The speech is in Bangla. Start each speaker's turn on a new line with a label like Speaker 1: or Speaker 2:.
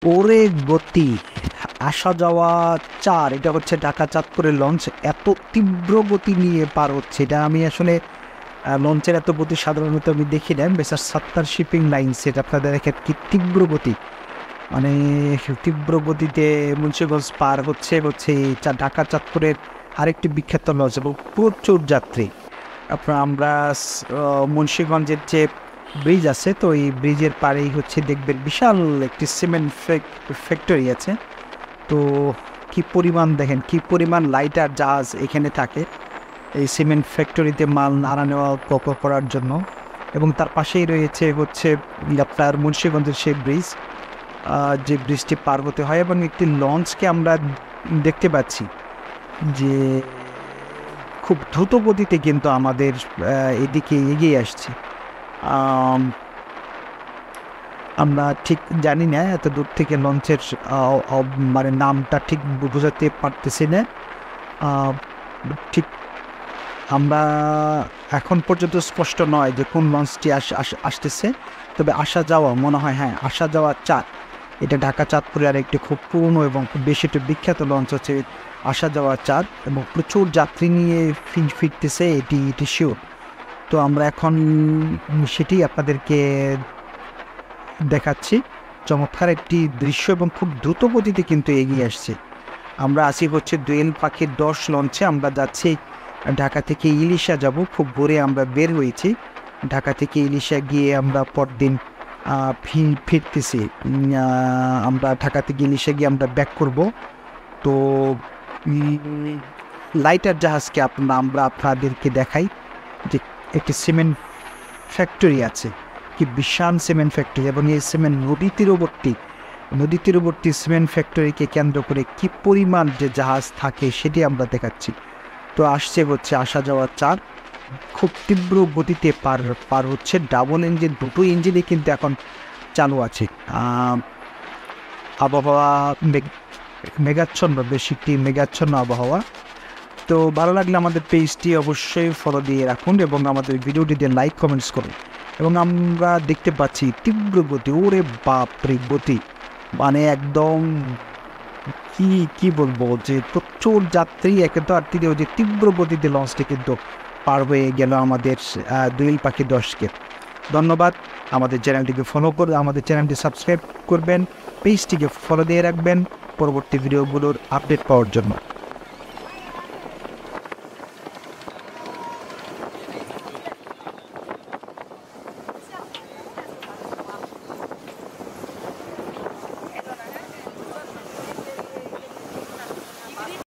Speaker 1: ওরে গতি! আসা যাওয়া ৪, এটা হচ্ছে ঢাকা চাঁদপুরের লঞ্চ। এত তীব্র গতি নিয়ে পার হচ্ছে, এটা আমি আসলে লঞ্চের এত গতি সাধারণত আমি দেখি না। মেসার্স সাত্তার শিপিং লাইনস, এটা আপনাদের দেখেন কি তীব্র গতি, মানে তীব্র গতিতে মুন্সিগঞ্জ পার হচ্ছে ঢাকা চাঁদপুরের আরেকটি বিখ্যাত লঞ্চ এবং প্রচুর যাত্রী। আমরা মুন্সিগঞ্জের যে ব্রিজ আছে, তো এই ব্রিজের পাড়েই হচ্ছে দেখবেন বিশাল একটি সিমেন্ট ফ্যাক্টরি আছে। তো কি পরিমাণ দেখেন, কি পরিমাণ লাইটার জাহাজ এখানে থাকে এই সিমেন্ট ফ্যাক্টরিতে মাল আনা নেওয়া করার জন্য। এবং তার পাশেই রয়েছে হচ্ছে আপনার মুন্সিগঞ্জের সেই ব্রিজ, যে ব্রিজটি পার হতে হয়। এবং একটি লঞ্চকে আমরা দেখতে পাচ্ছি যে খুব দ্রুত গতিতে কিন্তু আমাদের এদিকে এগিয়ে আসছে। আমরা ঠিক জানি না, এত দূর থেকে লঞ্চের মানে নামটা ঠিক বোঝাতে পারতেছি না। ঠিক আমরা এখন পর্যন্ত স্পষ্ট নয় যে কোন লঞ্চটি আসতেছে, তবে আসা যাওয়া মনে হয়, হ্যাঁ, আসা যাওয়া ৪। এটা ঢাকা চাঁদপুরে আর একটি খুব পুরনো এবং খুব বেশি একটু বিখ্যাত লঞ্চ হচ্ছে আসা যাওয়া ৪, এবং প্রচুর যাত্রী নিয়ে ফিরতেছে, এটি শিওর। তো আমরা এখন সেটি আপনাদেরকে দেখাচ্ছি। চমৎকার একটি দৃশ্য এবং খুব দ্রুত গতিতে কিন্তু এগিয়ে আসছে। আমরা আসি হচ্ছে দোয়েল পাখি ১০ লঞ্চে। আমরা যাচ্ছি ঢাকা থেকে ইলিশা যাব। খুব ভোরে আমরা বের হয়েছি ঢাকা থেকে ইলিশা গিয়ে আমরা পরদিন ফিরতেছি। আমরা ঢাকা থেকে ইলিশা গিয়ে আমরা ব্যাক করব। তো লাইটার জাহাজকে আমরা আপনাদেরকে দেখাই যে একটি সিমেন্ট ফ্যাক্টরি আছে, কি বিশাল সিমেন্ট ফ্যাক্টরি, এবং এই সিমেন্ট নদী তীরবর্তী সিমেন্ট ফ্যাক্টরিকে কেন্দ্র করে কি পরিমাণ যে জাহাজ থাকে সেটি আমরা দেখাচ্ছি। তো আসছে হচ্ছে আসা যাওয়া ৪, খুব তীব্র গতিতে পার হচ্ছে। ডাবল ইঞ্জিন, দুটো ইঞ্জিনই কিন্তু এখন চালু আছে। আবহাওয়া মেঘাচ্ছন্ন, বেশি একটি মেঘাচ্ছন্ন আবহাওয়া। তো ভালো লাগলে আমাদের পেজটি অবশ্যই ফলো দিয়ে রাখুন এবং আমাদের ভিডিওটিতে লাইক কমেন্টস করুন। এবং আমরা দেখতে পাচ্ছি তীব্র গতি, ওরে বাপরে গতি, মানে একদম কি বলবো, যে প্রচুর যাত্রী একে তো আর যে তীব্র গতিতে লঞ্চটি কিন্তু পার হয়ে গেল আমাদের দোয়েল পাখি ১০কে। ধন্যবাদ। আমাদের চ্যানেলটিকে ফলো করে আমাদের চ্যানেলটি সাবস্ক্রাইব করবেন, পেজটিকে ফলো দিয়ে রাখবেন পরবর্তী ভিডিওগুলোর আপডেট পাওয়ার জন্য।